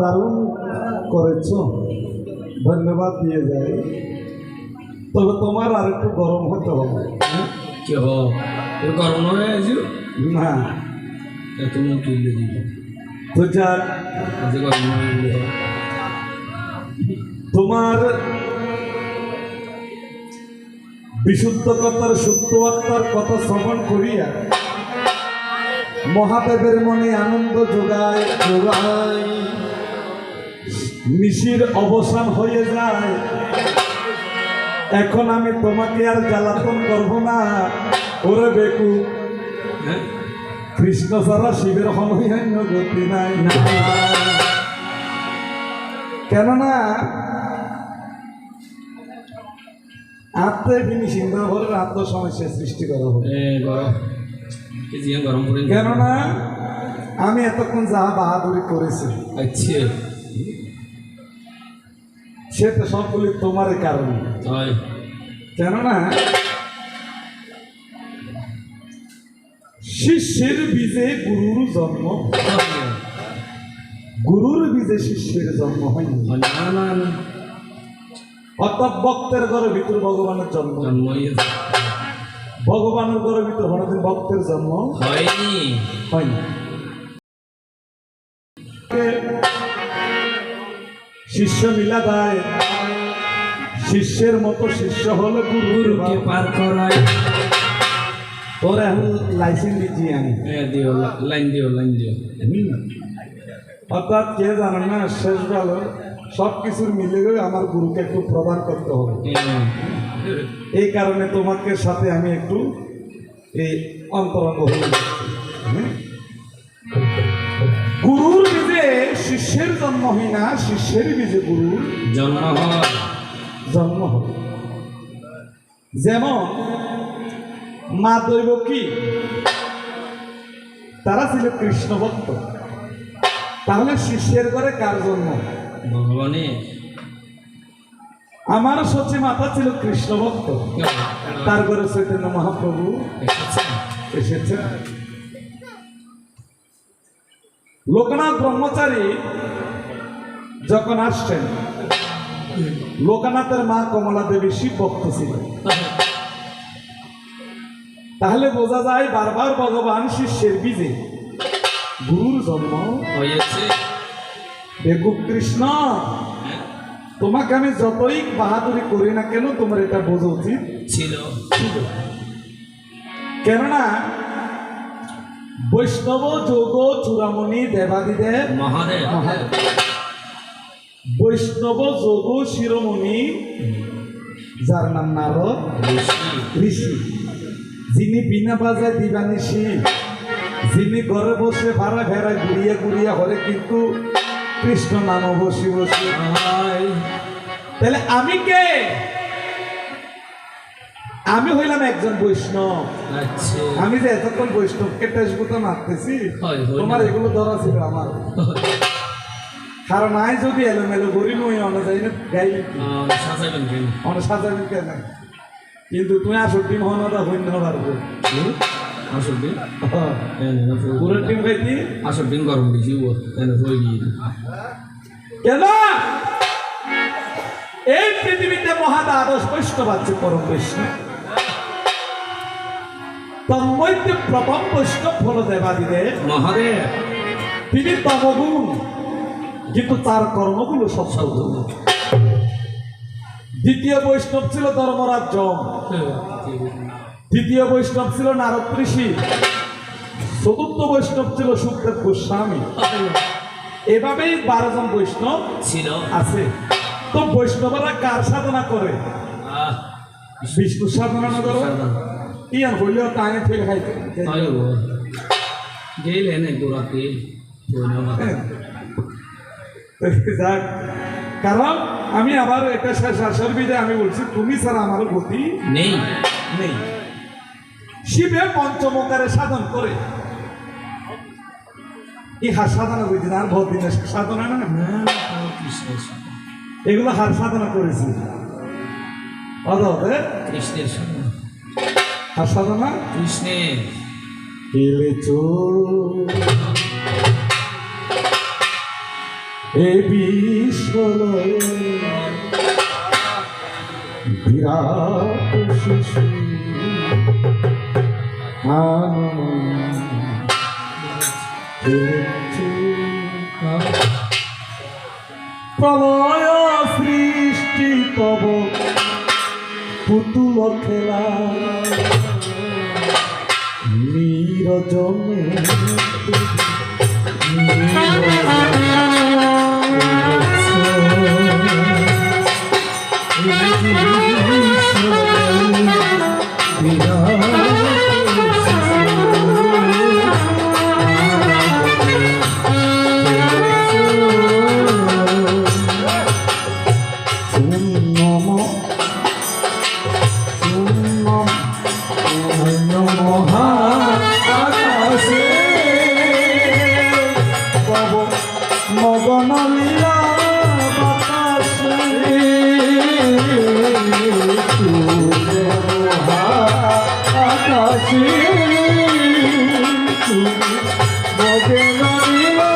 দারুণ করেছ, ধন্যবাদ দিয়ে যায়। তবে তোমার আর একটু গরম হতে হবে। কি গরম হয়ে আছে না তুমি তুললে দিব তো যাক, আজ গরম হয়ে তোমার বিশুদ্ধ কথার শুদ্ধ আত্মার কথা শ্রবণ করিয়া মহাদেবের মনে আনন্দ যোগায় যোগায়, নিশির অবসান হয়ে যায়। এখন আমি তোমাকে আর জ্বালাতন করব না। ওরে বেকু, কৃষ্ণ ছাড়া শিবের অন্য গতি নাই। কেননা আত্মে ফিনিশিং ব্যবহারের আত্মসমস্যা সৃষ্টি করা হবে। কেননা আমি এতক্ষণ যা বাহাদুরি করেছি আচ্ছা সেটা সবগুলি তোমার কারণে। কেননা শিষ্যের বীজে গুরুর জন্ম, গুরুর বীজে শিষ্যের জন্ম হয়নি। অর্থাৎ ভক্তের ঘরে ভিতর ভগবানের জন্ম, ভগবানের ঘরের ভিতর হঠাৎ ভক্তের জন্ম হয়নি। শিষ্য মিলা দেয়, শিষ্যের মতো শিষ্য হলে গুরুকে পার করায়। তোরা এখন লাইসেন্স দিচ্ছি আমি, লাইন দিও অর্থাৎ কে জানেন না, শেষ ভালো সব কিছুর মিলে গেলে আমার গুরুকে একটু প্রদান করতে হবে। এই কারণে তোমাকে সাথে আমি একটু এই অন্তরঙ্গ হয়ে যাচ্ছি। গুরুর বীজে শিষ্যের জন্ম হয় না, শিষ্যের বীজে গুরুর জন্ম হয়। যেমন মা দৈবকী, তারা ছিল কৃষ্ণ ভক্ত, তাহলে শিষ্যের ঘরে কার জন্ম? ভগবানের। আমার সচি মাতা ছিল কৃষ্ণ ভক্ত, তার ঘরে চৈতন্য মহাপ্রভু এসেছেন। লোকনাথ ব্রহ্মচারী যখন আসছেন, লোকনাথের মা কমলা দেবী শিব ভক্ত ছিলেন। তাহলে বোঝা যায় বারবার ভগবান শিষ্যের বীজে গুরুর জন্ম হয়েছে। বেকুব কৃষ্ণ, তোমাকে আমি যতই বাহাদুরি করি না কেন, তোমার এটা বোঝা উচিত ছিল। কেননা বৈষ্ণব যোগ চূড়ামণি দেবাদিদেব মহাদেব, বৈষ্ণব যোগ শিরোমণি যার নাম নারদ ঋষি, যিনি বিনা বাজায় দিবানিশি, যিনি ঘরে বসে ভাড়া ভেড়ায় ঘুরিয়ে ঘুরিয়ে হলে কিন্তু কৃষ্ণ নাম বসি বসি। তাহলে আমি কে? আমি হইলাম একজন বৈষ্ণব। আমি যে এতক্ষণ বৈষ্ণবকে টেসগুতো মারতেছি, তোমার এগুলো ধরা ছিল আমার। কারণ আই যদি এলোমেলো করি নই অনুযায়ী গাইলে অনেক সাজাবেন কেন? কিন্তু তুমি আসল টিম হওয়া হইন পারবো। আসল দিন পুরো টিম খাইতি আসল দিন গরম বেশি কেন? এই পৃথিবীতে মহাদ্বাদশ বৈষ্ণব আছে, পরম বৈষ্ণব। তন্মধ্যে প্রথম বৈষ্ণব হল দেবাদিদেব মহাদেব। তিনি তমগুণ, কিন্তু তার কর্মগুলো সব সদ্গুণ। দ্বিতীয় বৈষ্ণব ছিল ধর্মরাজ যম, তৃতীয় বৈষ্ণব ছিল নারদ ঋষি, চতুর্থ বৈষ্ণব ছিল সুখদেব গোস্বামী। এভাবেই 12 জন বৈষ্ণব ছিল আছে। তো বৈষ্ণবরা কার সাধনা করে? বিষ্ণু সাধনা না করো ইয়ান হইলেও টাঙে ফেল খাইতে গেলেন গোড়াতে। যাক, কারণ আমি আবার একটা শেষের বিদায় আমি বলছি, তুমি ছাড়া আমার গতি নেই নেই। শিবে পঞ্চমকারে সাধন করে ইহা সাধনা বুঝি না, আর বহুত দিনের সাধনা না, এগুলো হার সাধনা করেছি। কৃষ্ণের সাধনা, হার সাধনা কৃষ্ণের এ বিশ্বলয়ে বিরাট শিশু প্রলয় সৃষ্টি তব পুতুল খেলা নিরজনে মগনলীলা বাতাসে আকাশে মগনলীলা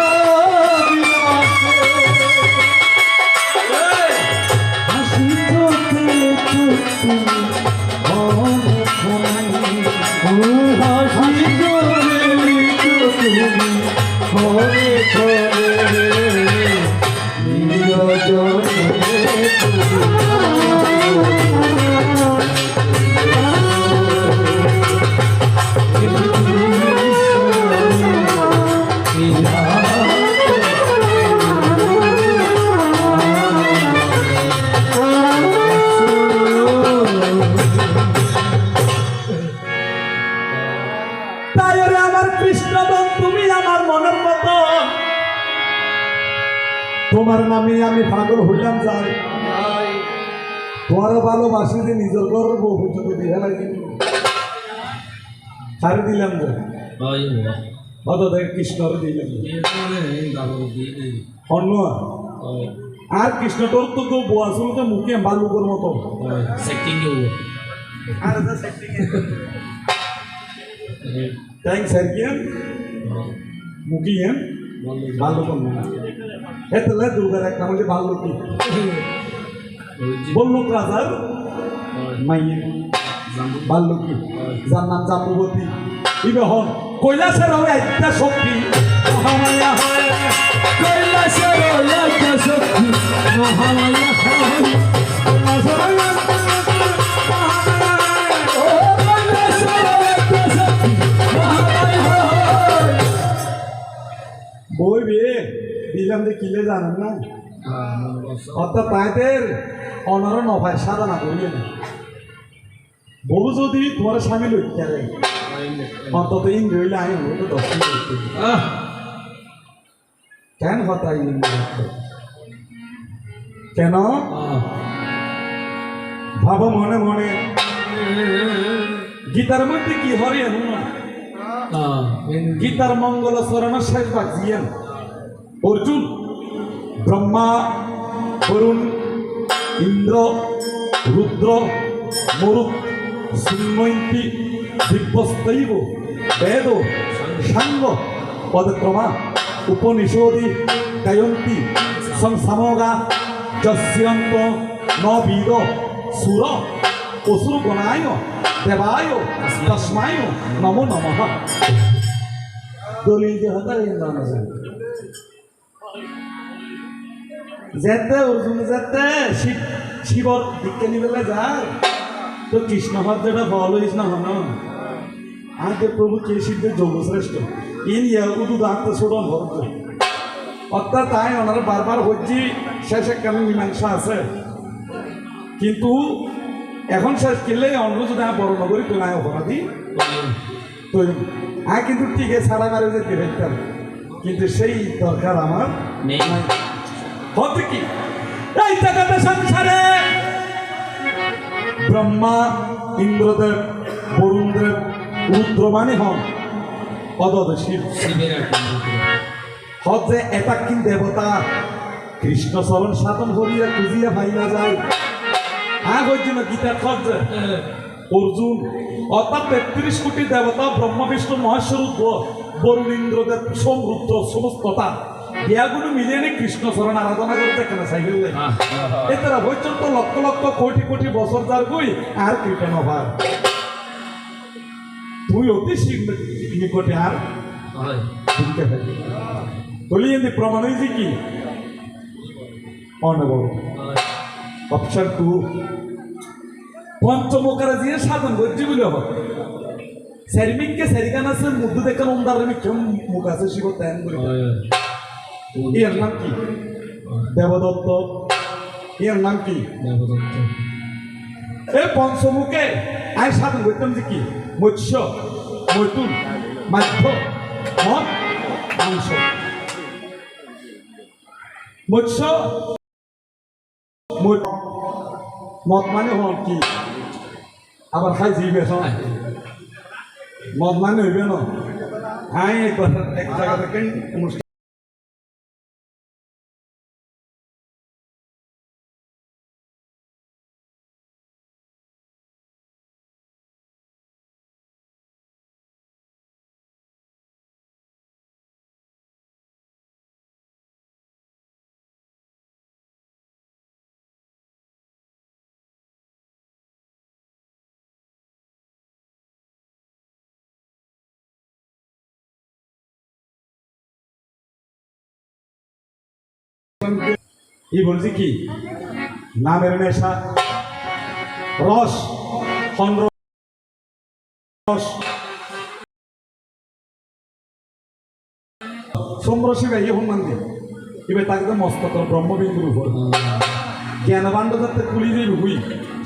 হাসি চোখে তুমি হাসি চোখে তুমি ঘরে তাই রে আমার কৃষ্ণবন, তুমি আমার মনের মতো, তোমার নামে আমি পাগল হইলাম যাই, তোমারও ভালোবাসি যে নিজের গর্ব পর্যন্ত দিয়ে লাগি ছাড়ি দিলাম যে অত দেখ কৃষ্ণর দিলাম অন্য আর কৃষ্ণ তোর তো কেউ বউ আসলে তো মুখে বালুকের মতো থ্যাংকস স্যার কি মুখি হ্যাঁ বাল্যকর না এতলে দুর্গার একটা হলে বাল্যকী বল্লুক রাজার মাইয়ে বাল্যকী যার নাম জাম্বুবতী ইবে হন কৈলাসের হবে একটা শক্তি মহামায়া হয় কৈলাসের একটা শক্তি মহামায়া হয় বই বিয়ে দিলাম যে কিলে জানেন না অর্থাৎ তাইদের অনার নভায় সাধনা করিয়ে না বউ যদি তোমার স্বামী লইতে অন্তত ইন্দ্র হইলে আমি হলো তো 10 মিনিট কেন কথা কেন ভাবো মনে মনে গীতার মধ্যে কি হরে গীতার মঙ্গল চরণ শেষ বাজিয়েন অর্জুন ব্রহ্মা বরুণ ইন্দ্র রুদ্র মরুত শূন্যন্তি দিব্যস্তৈব বেদ সাঙ্গ পদক্রমা উপনিষদি গায়ন্তি সংসামগা যস্যন্ত ন বিদ সুর অসুর গণায় দেবায় তস্মায় নমো নমঃ দলিল যে হতা যেতে অর্জুন যেতে শিবর দীক্ষা নিবেলে যায় তো কৃষ্ণ হর যেটা ফল হইস না হন আগে প্রভু কে সিদ্ধে যোগশ্রেষ্ঠ ইন উদু দাঁত ছোড়ন হর অর্থাৎ তাই ওনারা বারবার হচ্ছি শেষ একখানে মীমাংসা আছে কিন্তু এখন শেষ কেলে অন্য যদি আমি বড় নগরী তো নাই অপরাধী তো কিন্তু ঠিক আছে সারা মারে যেতে ফেলতাম কিন্তু সেই দরকার আমার হতে কি এই জায়গাতে সংসারে ব্রহ্মা ইন্দ্রদেব বরুণদেব রুদ্র মানে হন অদদ শিব হচ্ছে একাকিন দেবতা কৃষ্ণচরণ সাধন করিয়া খুঁজিয়া ভাইয়া যায় হয়েছিল গীতার খরচে অর্জুন অর্থাৎ 33 কোটি দেবতা ব্রহ্ম বিষ্ণু মহেশ্বর বরুণ ইন্দ্রদেব সোম রুদ্র সমস্ততা বিয়াগুলো মিলিয়ে নি কৃষ্ণচরণ আরাধনা করতে কেন সাইকেল এতারা পর্যন্ত লক্ষ লক্ষ কোটি কোটি বছর যার বই আর কৃপেন অভাব তুই অতি নিকটে আর হয় শুনতে থাকি বলি এমনি প্রমাণ হয়েছে কি অনবর হয় অপশন 2 পঞ্চমকারে দিয়ে সাধন করছি বলে হবে সেরিমিককে সেরিকান আছে মুদ্দু দেখান ওমদারের মিক্ষম মুখ আছে শিব ত্যান করে এর নাম কি দেবদত্ত এর নাম কি দেবদত্ত এই পঞ্চমুখে আই সাধন করতাম যে কি মৎস্য মৈথুন মাধ্য মদ মাংস মৎস্য মদ মানে হল কি আবার খাই জিবে মদ মানে হইবে না হাই এক জায়গা থেকে অনুষ্ঠান কি বলছি কি নামের নেশা রস রস সমরসী ভাই হনুমান দিয়ে এবার তাকে মস্তক ব্রহ্মবিন্দুর উপর জ্ঞানবান্ড যাতে তুলি যাই হুই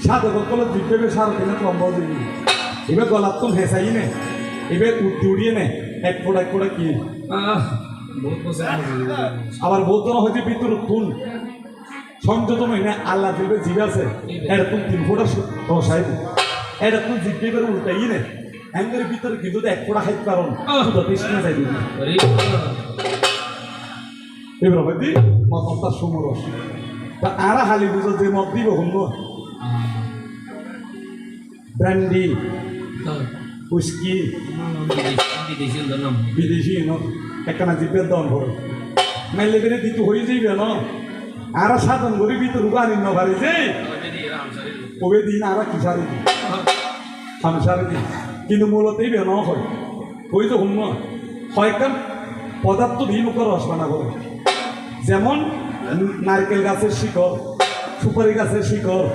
সাধক কল দিব্যবে সার কিনে লম্ব যাই এবার গলার তো হেসাই নে এবার উঠতে উড়িয়ে নে এক ফোড়া কি বহুত বছর আবার বৌদ্ধ হয়তো ভিতর তুন সংযত মহিনা আল্লাহ দিবে জীব আছে এটা তুই 3 ফোঁটা রসাই দি এটা তুই জিব্বে করে উল্টাই নে এঙ্গের ভিতরে কিন্তু এক ফোঁটা খাইতে পারো শুধু তৃষ্ণা যাই দিবি এবার হয়তো মতটা সমরস তা আরা হালি বুঝো যে মত দিব হল ব্র্যান্ডি উস্কি বিদেশি নাম বিদেশি একখানা জিপের দন ভরে নাইলে বেড়ে দিতে হয়ে যাইবে না আর সাধন করি ভিতর গানি নভারি যে কবে দিন আর কি সারি দিন সারি দিন কিন্তু মূলত এই বেন হয় ওই তো হুম হয়কান পদার্থ দিন উপর রস বানা করে যেমন নারকেল গাছের শিকড় সুপারি গাছের শিকড়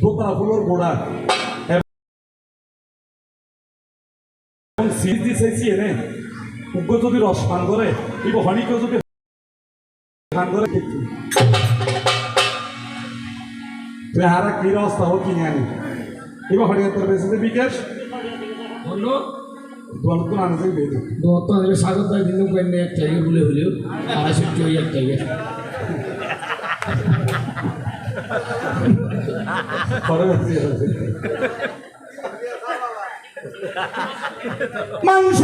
দোতরা ফুলের গোড়া এবং সিজ দিছে এনে উগ্র যদি রস পান করে এবং হনিকেও যদি পান করে দেখি হারা কি অবস্থা হোক কিনে আনি এবার হরিয়া তোর বেশি বিকাশ অন্য নতুন আনছে বেঁধে দত্ত আমাদের স্বাগত দিন কয়েকদিন এক টাইগার বলে হলেও 250 ওই এক টাইগার পরে মাংস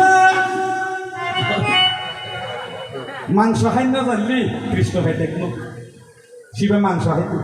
মাংস খাই না জানলি কৃষ্ণ ভাই দেখলো শিবে মাংস খাইতো